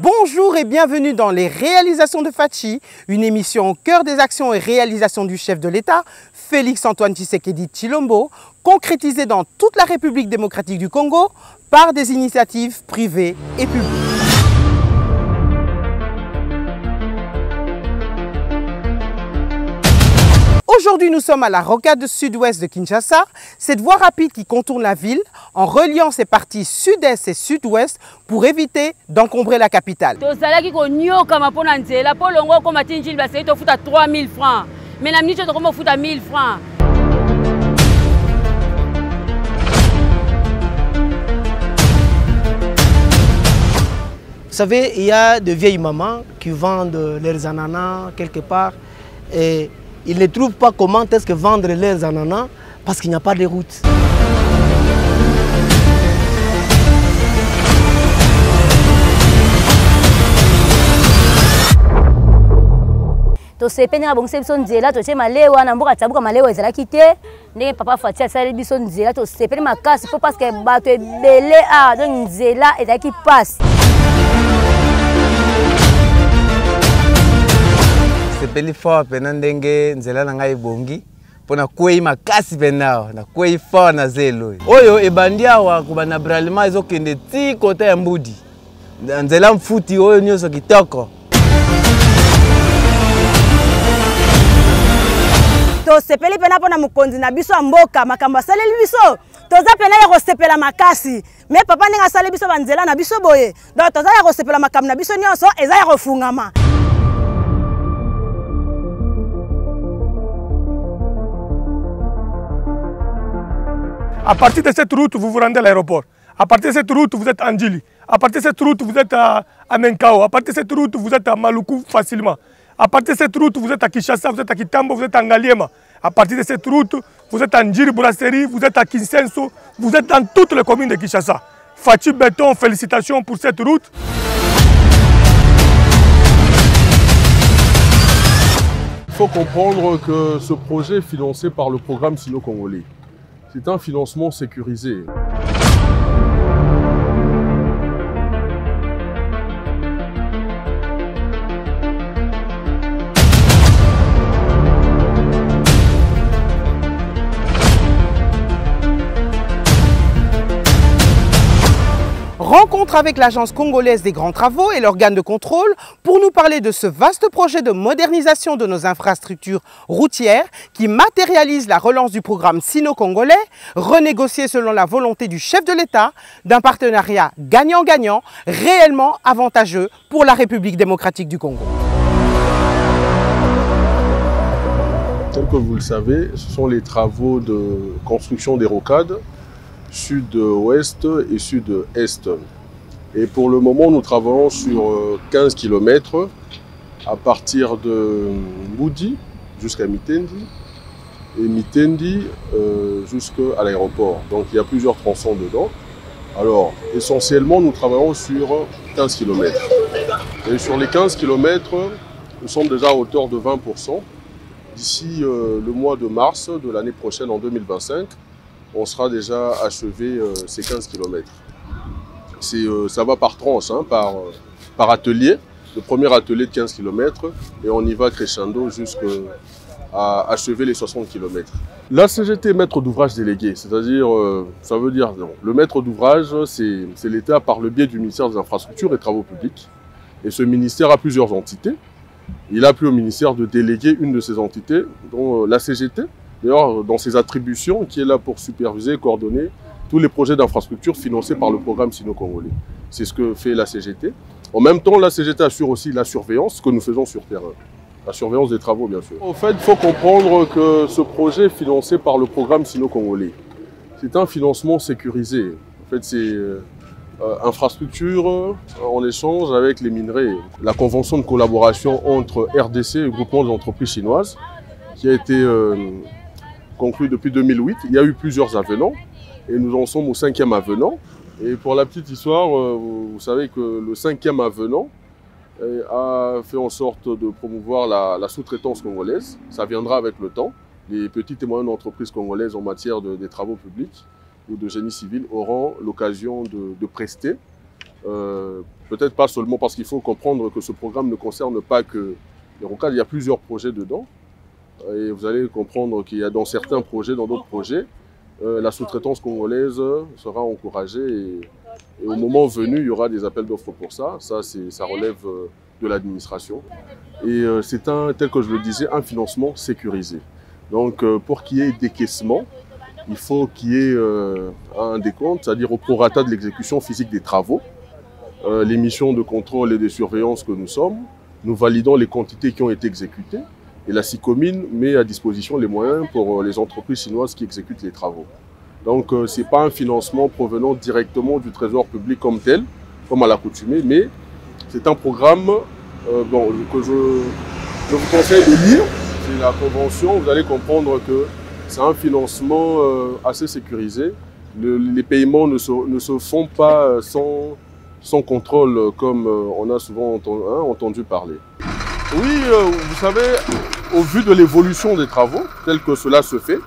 Bonjour et bienvenue dans les réalisations de Fachi, une émission au cœur des actions et réalisations du chef de l'État, Félix-Antoine Tshisekedi Tshilombo, concrétisée dans toute la République démocratique du Congo par des initiatives privées et publiques. Aujourd'hui, nous sommes à la rocade sud-ouest de Kinshasa, cette voie rapide qui contourne la ville en reliant ses parties sud-est et sud-ouest pour éviter d'encombrer la capitale. Vous savez il y a de vieilles mamans qui vendent leurs ananas quelque part et ils ne trouvent pas comment est-ce que vendre leurs ananas parce qu'il n'y a pas de route. Papa Fachi asali biso nzela to sepeli makasi po parce que bato ebele a donc nzela ezaki passe. Sepeli fort pena ndenge nzela na ngai bongi pona kwei makasi pena na kwei fort na zelo oyo ebandi awa kubana bralima ezokende ti kota ya mbudi nzela mfuti oyo nyonso kitoko. To sepeli pena pona mukonzi na biso mboka makambo asaleli biso toza pena ya kosepela makasi me papa ninga asali biso banzela na biso boye donc toza ya kosepela makambo na biso nyonso eza ya kofungama. À partir de cette route, vous vous rendez à l'aéroport. À partir de cette route, vous êtes à Ndjili. À partir de cette route, vous êtes à Menkao. À partir de cette route, vous êtes à Maluku facilement. À partir de cette route, vous êtes à Kinshasa, vous êtes à Kitambo, vous êtes à Ngaliema. À partir de cette route, vous êtes à Ndjiri Brasserie, vous êtes à Kinsenso, vous êtes dans toutes les communes de Kinshasa. Fachi Béton, félicitations pour cette route. Il faut comprendre que ce projet est financé par le programme sino-congolais. C'est un financement sécurisé. Rencontre avec l'Agence congolaise des grands travaux et l'organe de contrôle pour nous parler de ce vaste projet de modernisation de nos infrastructures routières qui matérialise la relance du programme sino-congolais, renégocié selon la volonté du chef de l'État, d'un partenariat gagnant-gagnant, réellement avantageux pour la République démocratique du Congo. Tel que vous le savez, ce sont les travaux de construction des rocades sud-ouest et sud-est. Et pour le moment, nous travaillons sur 15 km à partir de Moudi jusqu'à Mitendi et Mitendi jusqu'à l'aéroport. Donc il y a plusieurs tronçons dedans. Alors essentiellement, nous travaillons sur 15 km. Et sur les 15 km, nous sommes déjà à hauteur de 20%. D'ici le mois de mars de l'année prochaine, en 2025, on sera déjà achevé ces 15 km. Ça va par tranche, hein, par atelier. Le premier atelier de 15 km et on y va crescendo jusqu'à achever les 60 km. La CGT est maître d'ouvrage délégué, c'est-à-dire, ça veut dire, non, le maître d'ouvrage, c'est l'État par le biais du ministère des Infrastructures et Travaux Publics. Et ce ministère a plusieurs entités. Il a plu au ministère de déléguer une de ces entités, dont la CGT, d'ailleurs dans ses attributions, qui est là pour superviser et coordonner tous les projets d'infrastructure financés par le programme sino-congolais. C'est ce que fait la CGT. En même temps, la CGT assure aussi la surveillance que nous faisons sur terrain. La surveillance des travaux, bien sûr. En fait, il faut comprendre que ce projet est financé par le programme sino-congolais. C'est un financement sécurisé. En fait, c'est infrastructure en échange avec les minerais. La convention de collaboration entre RDC et le groupement des entreprises chinoises, qui a été conclue depuis 2008. Il y a eu plusieurs avenants et nous en sommes au 5e avenant. Et pour la petite histoire, vous savez que le 5e avenant a fait en sorte de promouvoir la sous-traitance congolaise. Ça viendra avec le temps. Les petites et moyennes entreprises congolaises en matière des travaux publics ou de génie civil auront l'occasion de prester Peut-être pas seulement parce qu'il faut comprendre que ce programme ne concerne pas que les rocades, il y a plusieurs projets dedans. Et vous allez comprendre qu'il y a dans certains projets, dans d'autres projets, la sous-traitance congolaise sera encouragée et au moment venu, il y aura des appels d'offres pour ça. Ça relève de l'administration. Et c'est tel que je le disais, un financement sécurisé. Donc pour qu'il y ait décaissement, il faut qu'il y ait un décompte, c'est-à-dire au prorata de l'exécution physique des travaux. Les missions de contrôle et de surveillance que nous sommes, nous validons les quantités qui ont été exécutées et la SICOMINE met à disposition les moyens pour les entreprises chinoises qui exécutent les travaux. Donc ce n'est pas un financement provenant directement du trésor public comme tel, comme à l'accoutumée, mais c'est un programme que je vous conseille de lire. C'est la convention, vous allez comprendre que c'est un financement assez sécurisé. Les paiements ne se font pas sans contrôle comme on a souvent entendu parler. Oui, vous savez, au vu de l'évolution des travaux, tel que cela se fait,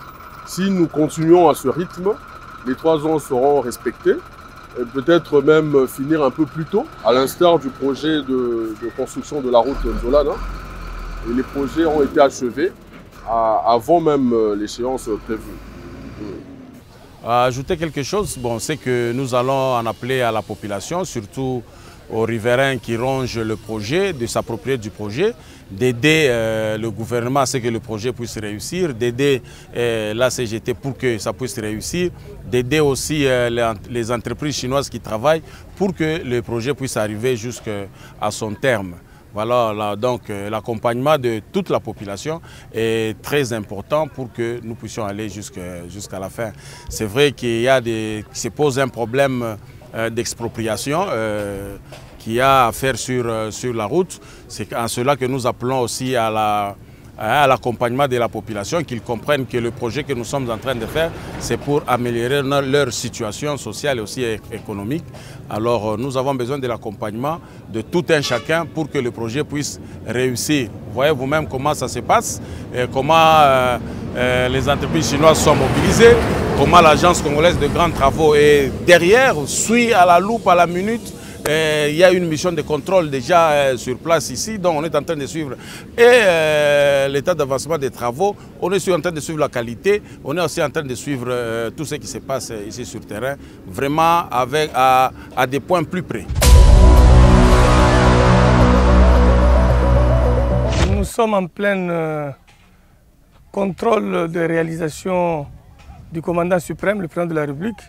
si nous continuons à ce rythme, les 3 ans seront respectés, et peut-être même finir un peu plus tôt, à l'instar du projet de construction de la route Nzolana. Et les projets ont été achevés avant même l'échéance prévue. Ajouter quelque chose, c'est que nous allons en appeler à la population, surtout aux riverains qui rongent le projet, de s'approprier du projet, d'aider le gouvernement à ce que le projet puisse réussir, d'aider la CGT pour que ça puisse réussir, d'aider aussi les entreprises chinoises qui travaillent pour que le projet puisse arriver jusqu'à son terme. Voilà, donc l'accompagnement de toute la population est très important pour que nous puissions aller jusqu'à la fin. C'est vrai qu'il y a qu'il se pose un problème d'expropriation qu'il y a à faire sur la route. C'est en cela que nous appelons aussi à l'accompagnement de la population, qu'ils comprennent que le projet que nous sommes en train de faire, c'est pour améliorer leur situation sociale et aussi économique. Alors nous avons besoin de l'accompagnement de tout un chacun pour que le projet puisse réussir. Vous voyez vous-même comment ça se passe, et comment les entreprises chinoises sont mobilisées, comment l'agence congolaise de grands travaux est derrière, suit à la loupe, à la minute. Il y a une mission de contrôle déjà sur place ici, donc on est en train de suivre l'état d'avancement des travaux, on est en train de suivre la qualité, on est aussi en train de suivre tout ce qui se passe ici sur le terrain, vraiment à des points plus près. Nous sommes en plein contrôle de réalisation du commandant suprême, le président de la République,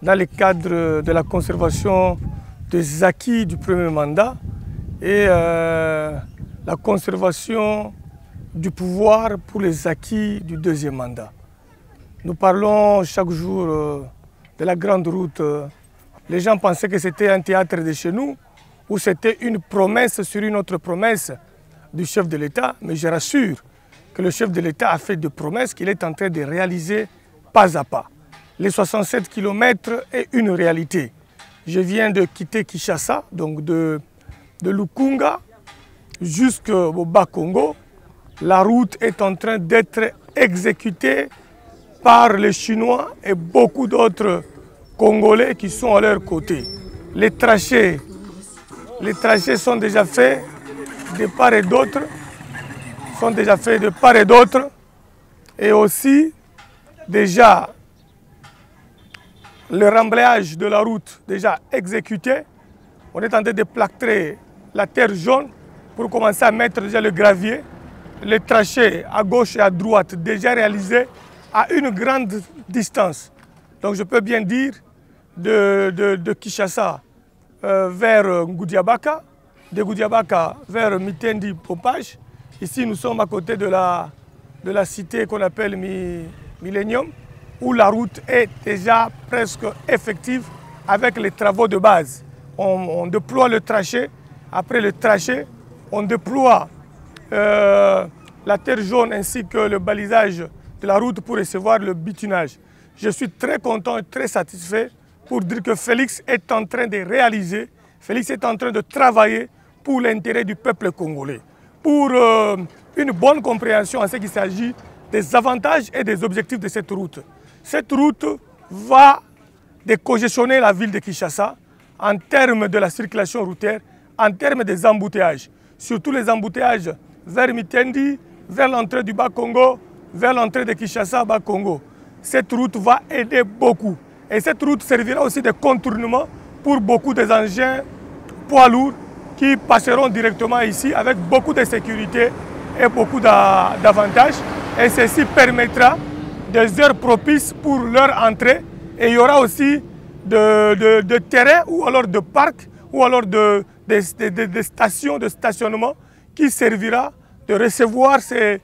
dans le cadre de la conservation des acquis du premier mandat et la conservation du pouvoir pour les acquis du deuxième mandat. Nous parlons chaque jour de la grande route. Les gens pensaient que c'était un théâtre de chez nous ou c'était une promesse sur une autre promesse du chef de l'État, mais je rassure que le chef de l'État a fait des promesses qu'il est en train de réaliser pas à pas. Les 67 km est une réalité. Je viens de quitter Kinshasa, donc de Lukunga jusqu'au Bas-Congo. La route est en train d'être exécutée par les Chinois et beaucoup d'autres Congolais qui sont à leur côté. Les trachées sont déjà faits de part et d'autre, et aussi déjà le remblayage de la route déjà exécuté. On est en train de plâtrer la terre jaune pour commencer à mettre déjà le gravier. Les trachées à gauche et à droite déjà réalisés à une grande distance. Donc je peux bien dire de Kinshasa vers Ngoudiabaka, de Ngoudiabaka vers Mitendi-Pompage. Ici nous sommes à côté de la cité qu'on appelle Millennium, où la route est déjà presque effective avec les travaux de base. On déploie le tracé, après le tracé, on déploie la terre jaune ainsi que le balisage de la route pour recevoir le bitumage. Je suis très content et très satisfait pour dire que Félix est en train de réaliser, Félix est en train de travailler pour l'intérêt du peuple congolais, pour une bonne compréhension en ce qu'il s'agit des avantages et des objectifs de cette route. Cette route va décongestionner la ville de Kinshasa en termes de la circulation routière, en termes des embouteillages, surtout les embouteillages vers Mitendi, vers l'entrée du Bas-Congo, vers l'entrée de Kinshasa, Bas-Congo. Cette route va aider beaucoup. Et cette route servira aussi de contournement pour beaucoup des engins poids lourds qui passeront directement ici avec beaucoup de sécurité et beaucoup d'avantages. Et ceci permettra des heures propices pour leur entrée. Et il y aura aussi de terrain ou alors de parcs ou alors de stations de stationnement qui servira de recevoir ces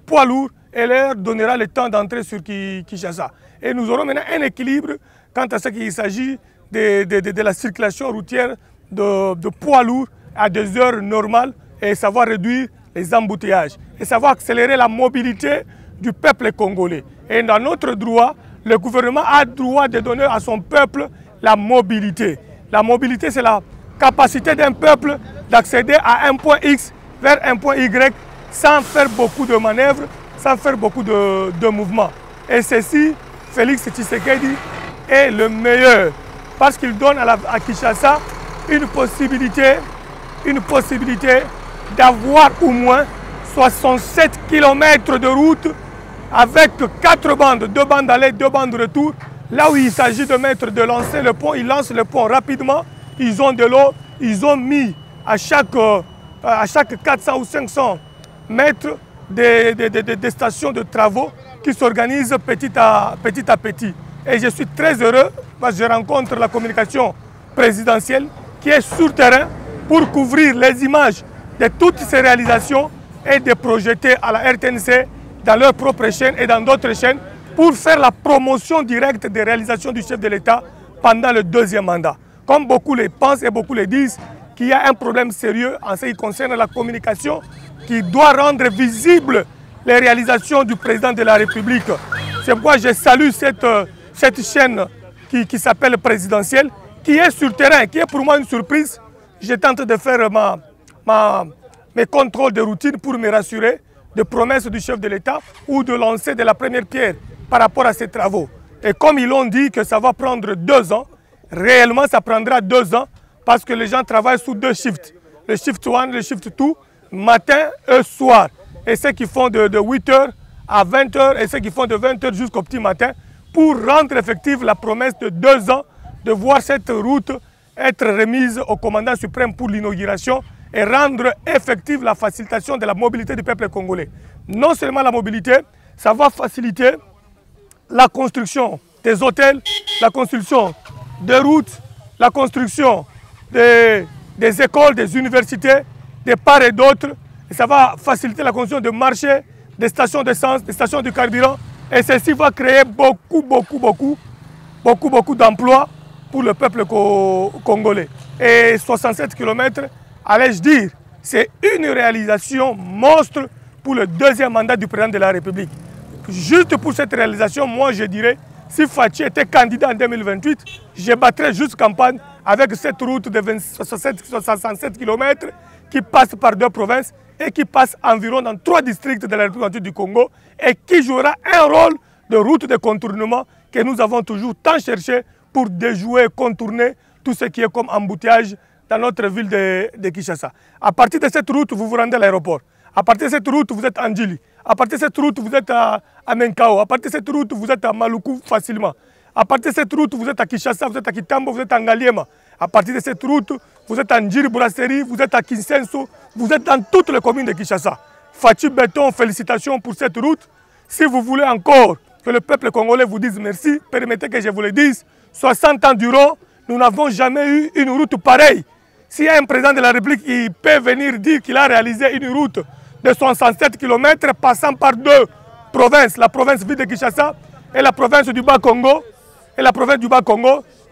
poids lourds et leur donnera le temps d'entrer sur Kinshasa. Et nous aurons maintenant un équilibre quant à ce qu'il s'agit de la circulation routière de poids lourds à des heures normales et savoir réduire les embouteillages et savoir accélérer la mobilité du peuple congolais. Et dans notre droit, le gouvernement a le droit de donner à son peuple la mobilité. La mobilité, c'est la capacité d'un peuple d'accéder à un point X vers un point Y sans faire beaucoup de manœuvres, sans faire beaucoup de mouvements. Et ceci, Félix Tshisekedi est le meilleur parce qu'il donne à Kinshasa une possibilité d'avoir au moins 67 km de route avec 4 bandes, 2 bandes aller, 2 bandes retour. Là où il s'agit de lancer le pont, ils lancent le pont rapidement. Ils ont de l'eau, ils ont mis à chaque 400 ou 500 mètres des stations de travaux qui s'organisent petit à petit. Et je suis très heureux parce que je rencontre la communication présidentielle qui est sur terrain pour couvrir les images de toutes ces réalisations et de projeter à la RTNC dans leur propre chaîne et dans d'autres chaînes pour faire la promotion directe des réalisations du chef de l'État pendant le 2e mandat. Comme beaucoup le pensent et beaucoup le disent, qu'il y a un problème sérieux en ce qui concerne la communication qui doit rendre visible les réalisations du président de la République. C'est pourquoi je salue cette chaîne qui s'appelle présidentielle, qui est sur terrain, qui est pour moi une surprise. Je tente de faire mes contrôles de routine pour me rassurer de promesses du chef de l'État ou de lancer de la première pierre par rapport à ces travaux. Et comme ils l'ont dit que ça va prendre 2 ans, réellement ça prendra 2 ans parce que les gens travaillent sous 2 shifts. Le shift 1, le shift 2, matin et soir. Et ceux qui font de 8h à 20h et ceux qui font de 20h jusqu'au petit matin pour rendre effective la promesse de 2 ans de voir cette route être remise au commandant suprême pour l'inauguration et rendre effective la facilitation de la mobilité du peuple congolais. Non seulement la mobilité, ça va faciliter la construction des hôtels, la construction des routes, la construction des écoles, des universités, de part et d'autre. Et ça va faciliter la construction de marchés, des stations d'essence, des stations de carburant. Et ceci va créer beaucoup d'emplois pour le peuple congolais. Et 67 km, allais-je dire, c'est une réalisation monstre pour le 2e mandat du président de la République. Juste pour cette réalisation, moi je dirais, si Fachi était candidat en 2028, je battrais juste campagne avec cette route de 67 km qui passe par 2 provinces et qui passe environ dans 3 districts de la République du Congo et qui jouera un rôle de route de contournement que nous avons toujours tant cherché pour déjouer, contourner tout ce qui est comme embouteillage dans notre ville de Kinshasa. À partir de cette route, vous vous rendez à l'aéroport. À partir de cette route, vous êtes à Ndjili. À partir de cette route, vous êtes à Menkao. À partir de cette route, vous êtes à Maluku facilement. À partir de cette route, vous êtes à Kinshasa, vous êtes à Kitambo, vous êtes à Ngaliema. À partir de cette route, vous êtes à Ndjiri Brasserie, vous êtes à Kinsenso, vous êtes dans toutes les communes de Kinshasa. Fachi Béton, félicitations pour cette route. Si vous voulez encore que le peuple congolais vous dise merci, permettez que je vous le dise. 60 ans durant, nous n'avons jamais eu une route pareille. S'il y a un président de la République qui peut venir dire qu'il a réalisé une route de 67 km passant par 2 provinces, la province ville de Kinshasa et la province du Bas-Congo,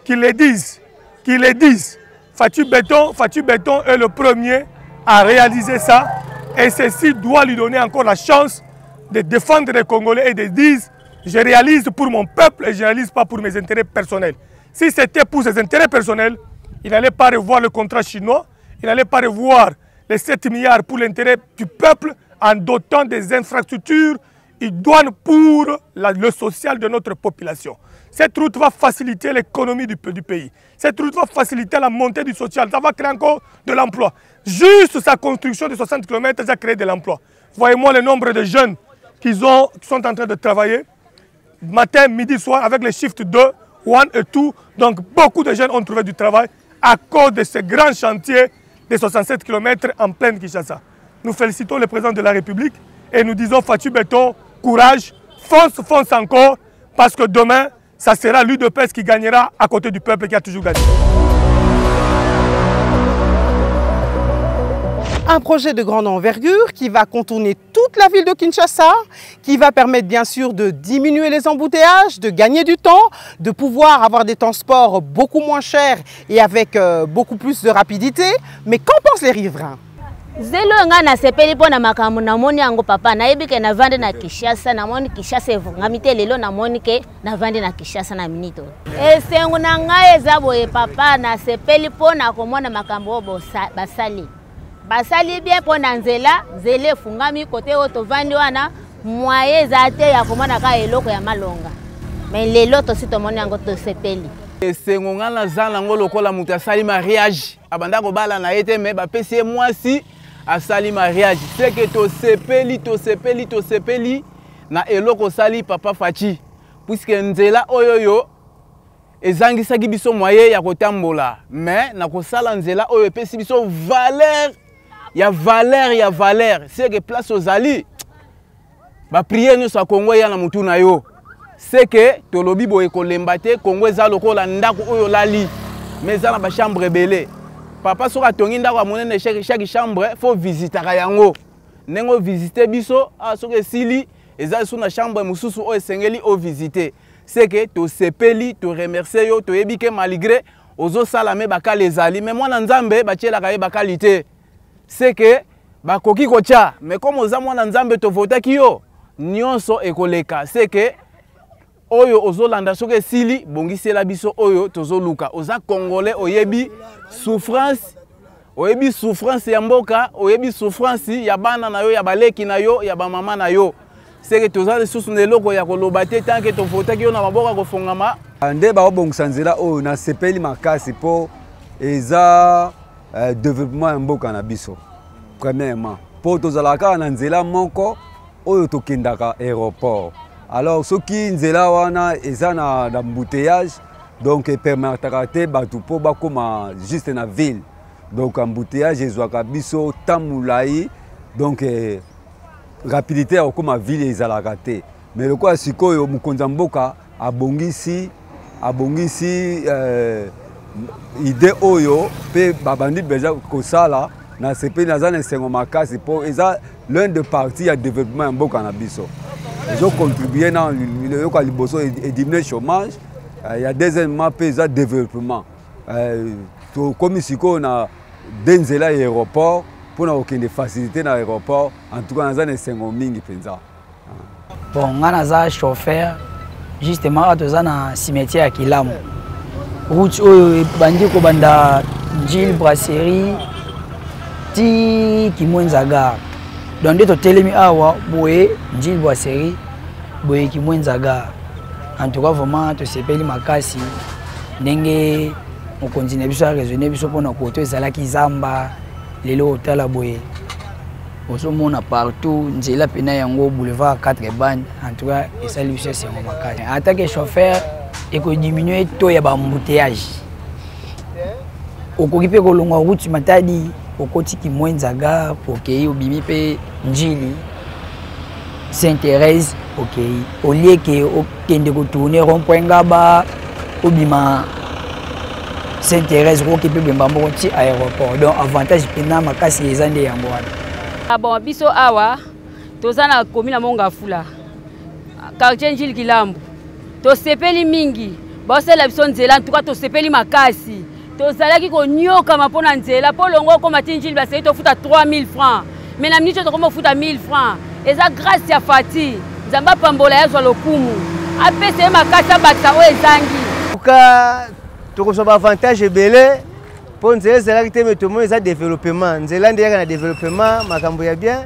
qu'ils le disent. Fachi Béton est le premier à réaliser ça et ceci doit lui donner encore la chance de défendre les Congolais et de dire je réalise pour mon peuple et je ne réalise pas pour mes intérêts personnels. Si c'était pour ses intérêts personnels, il n'allait pas revoir le contrat chinois, il n'allait pas revoir les 7 milliards pour l'intérêt du peuple en dotant des infrastructures idoines pour le social de notre population. Cette route va faciliter l'économie du pays. Cette route va faciliter la montée du social. Ça va créer encore de l'emploi. Juste sa construction de 60 km, ça a créé de l'emploi. Voyez-moi le nombre de jeunes qui sont en train de travailler matin, midi, soir avec les shifts 2, 1 et 2. Donc beaucoup de jeunes ont trouvé du travail à cause de ce grand chantier de 67 km en pleine Kinshasa. Nous félicitons le président de la République et nous disons Fatou Béton, courage, fonce encore, parce que demain, ça sera l'UDPS qui gagnera à côté du peuple qui a toujours gagné. Un projet de grande envergure qui va contourner toute la ville de Kinshasa, qui va permettre bien sûr de diminuer les embouteillages, de gagner du temps, de pouvoir avoir des transports beaucoup moins chers et avec beaucoup plus de rapidité. Mais qu'en pensent les riverains? Zelo nga na sepeli pona makambo na moni yango papa na yebi ke na vande na Kinshasa na moni Kinshasa ngamite lelo na moni ke na vande na Kinshasa na minito esengo na ngai eza boye papa na sepeli pona komona makambo basali bien pona nzela fungami kote oto vandi wana moye za te ya komona ka eloko ya malonga mais lelo to sito moni yango to sepeli esengo nga na zala ngo lokola mutu asali mariage abanda ko bala na yete me ba pesi mwasi asali mariage c'est que to sepeli na eloko sali papa Fachi puisque nzela oyoyo ezangisaki biso moye ya kotambola mais na kosala nzela oyo epesi biso valeur c'est que place ozali ba prier nous sa Congo ya na mutu na yo c'est que tolobi boye kolemba te Congo eza lokola ndako oyo lali mais eza na ba chambre belé papa soka tongi ndako amonene chaque chambre faut visiter yango nengo visiter biso soka sili eza sous na chambre mususu o esengeli o visiter c'est que to sepeli to remercier yo to yebike malgré ozo sala me bakala ezali mais mwana nzambe batiela ka ba qualité c'est que bakoki kocha mais comme oza mwana nzambe to votaki yo nyonso ekoleka c'est que oyo ozolanda soke sili bongisela biso oyo tozoluka oza congolais oyebi souffrance ya mboka oyebi souffrance ya bana na yo ya baleki na yo ya ba mama na yo c'est que toza lisusu neloko ya koloba te tant que tovotaki yo na maboka kofongama nde baobongisa nzela oyo na sepeli makasi po eza développement ya mboka na biso premièrement po tozalaka na nzela moko oyo tokendaka aéroport. Alors soki nzela wana eza na embouteillage donc permettra te batu po bakoma juste na ville donc embouteillage ezwaka biso tamulai donc rapidité ya okoma ville ezalaka te mais lokola sikoyo mokonzi mboka abongisi idée oyo pe babandi beja kosala na sepeli naza na esengo makasi po eza l'un des parties ya développement ya mboka na biso. Ils ont contribué dans le diminuer le chômage. Il y a deuxièmement le développement. Comme ici, on a des aéroports pour aucune facilité dans l'aéroport. En tout cas, on a des 5 000 bon, on a un chauffeur justement à un cimetière à Kilam. Route bandi ko banda Gilles Brasserie ti Kimwenzaga. Donc de telemi awa boye Gilles Brasserie boye Kimwenzaga. En tout cas vraiment to sepeli makasi ndenge on continue biso à raisonner biso pona koto ezala ki zamba lelo otala boye osomona partout nzela pena yango boulevard 4 ban en tout cas esali biso c'est makasi attaque chauffeur et ko diminuer to ya ba embouteillage okokipe ko longa route matadi okoti Kimwenzaga pokei obimi pe Njili Saint-Thérèse okei olie ke okende ko tourner rond-point Ngaba obima Saint-Thérèse okipe bemba mboko ti aéroport donc avantage pena makasi ezande yango wana bon biso awa tozana commune Mongafula quartier Njili Kilambo to sepeli mingi bosela biso nzela en tout cas to sepeli makasi tozalaki konyoka mapona nzela po longo koma Njili baseli to futa 3000 francs mais na minute to koma futa 1000 francs eza grâce ya Fati nzamba pambola yazwa lokumu apese makasi abakisa o ezangi uka tokosoba avantage ebele po nzela ezalaki te metomo eza développement nzela ndeyaka na développement makambo ya bien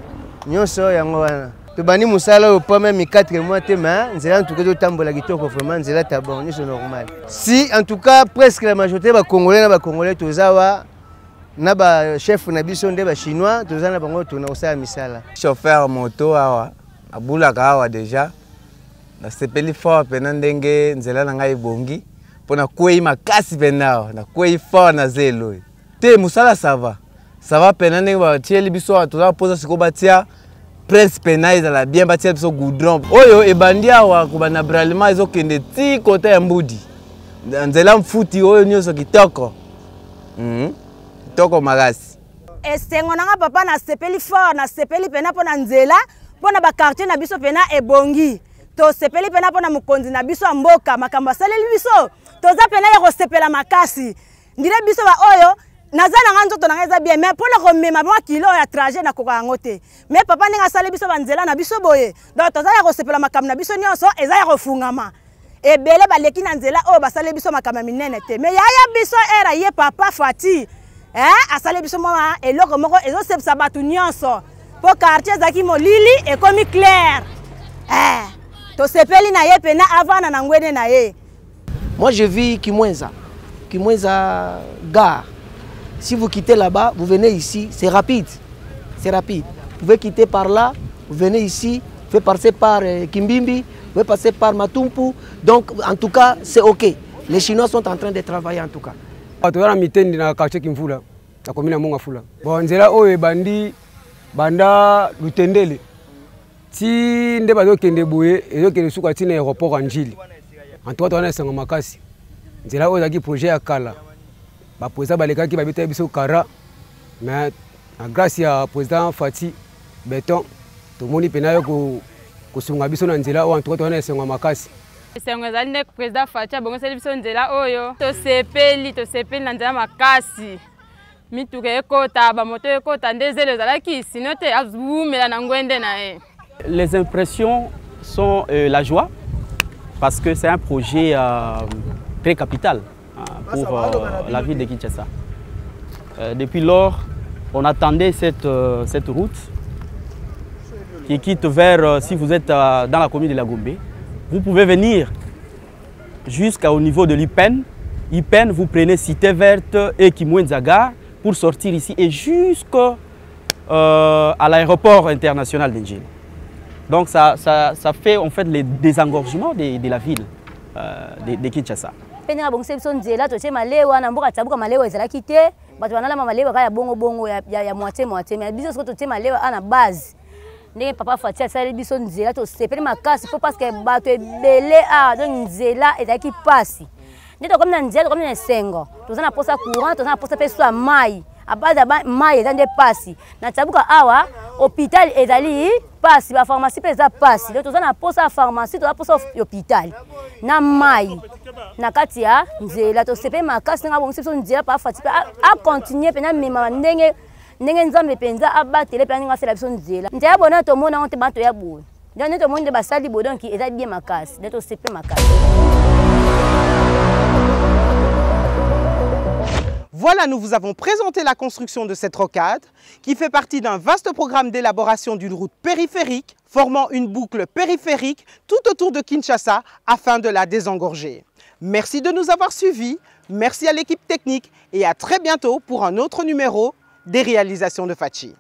nyonso yango wana tobandi musala oyo pas même 4 mois te mais nzela en tout cas totambola kitoko vraiment nzela ta bon c'est normal. Si en tout cas presque la majorité ba congolais tozawa na ba chef na biso nde ba chinois tozana bango tona osala misala. Chauffeur moto awa abulaka awa déjà na sepeli fort pena ndenge nzela na ngai bongi pona kwei makasi pena na kwei fort na zelo te musala ça va pena ndenge ba tieli biso toza posa siko batia Prince pena ezala bien batia biso goudron oyo ebandi awa kubana bralima ezokende ti kota ya mbudi nzela mfuti oyo nyonso kitoko kitoko makasi esengo nanga papa na sepeli fort na sepeli pena pona nzela pona ba quartier na biso pena ebongi to sepeli pena pona mukonzi na biso mboka makambo asaleli biso toza pena ya kosepela makasi ndire biso ba oyo nazana nga nzoto na eza bien mais pona komema mwa kilo ya trajet na koka yango te mais papa ninga sale biso banzela na biso boye donc toza ya kosepela makambo na biso nyonso eza ya kofungama ebele baleki na nzela oyo basale biso makambo minene te mais yaya biso era ye papa Fati asale biso mwa eloko moko ezosepisa bato nyonso po quartier ezaki molili ekomi clair tosepeli na ye pena avana na ngwene na ye. Moi je vis Kimwenza gare. Si vous quittez là-bas, vous venez ici, c'est rapide. C'est rapide. Vous pouvez quitter par là, vous venez ici, vous pouvez passer par Kimbimbi, vous pouvez passer par Matumpu. Donc, en tout cas, c'est OK. Les Chinois sont en train de travailler en tout cas. Toza mitendi na quartier Kimfula, na commune Monga Fula. Bon, nzela oyo bandi banda lutendele. Ti nde bazo kende boye, ezo kende suka tina aéroport Anjili. En tout cas, toza na sango makasi. Nzela oyo zaki projet ya kala. Ba président balekaki babita biso kara mais grâce à président Fati Beton to moni pena yo ko sunga biso na nzela o en tout cas to na esengo makasi esengo ezali nde président Fati abongo seli biso nzela oyo to sepeli na nzela makasi mituka ekota ba moto ekota nde zelo ezalaki sino te azumela na ngwende na ye. Les impressions sont la joie parce que c'est un projet très capital pour la ville de Kinshasa. Depuis lors, on attendait cette route qui quitte vers, si vous êtes dans la commune de la Gombe, vous pouvez venir jusqu'au niveau de l'Ipen. Ipen, vous prenez Cité Verte et Kimwenzaga pour sortir ici et jusqu'à l'aéroport international d'Enjil. Donc ça fait en fait le désengorgement de la ville de Kinshasa. Penga bongo biso nzela to chema lewa na mboka tabuka malewa ezalaki te bato banalama malewa kaya bongo ya moitié mais biso soki to chema lewa ana base ndenge papa Fati asali biso nzela to sepeli makasi po parce que bato ebele donc nzela ezalaki pasi nde to comme na nzela to comme na sengo toza na posa courant toza na posa pe so mai a base ya mai eza nde pasi na tabuka awa hôpital ezali pasi ba pharmacie pe eza pasi donc toza na posa pharmacie toza posa hôpital na mai na kati ya nzela to sepe makasi nga bongo biso nzela pa Fati pe a continuer pe na mema ndenge nzambe penza abatele pe nga sela biso nzela nzela bona to mona on te bato ya boye donc to monde basali bo donc eza bien makasi donc to sepe makasi. Voilà, nous vous avons présenté la construction de cette rocade qui fait partie d'un vaste programme d'élaboration d'une route périphérique formant une boucle périphérique tout autour de Kinshasa afin de la désengorger. Merci de nous avoir suivis, merci à l'équipe technique et à très bientôt pour un autre numéro des réalisations de Fachi.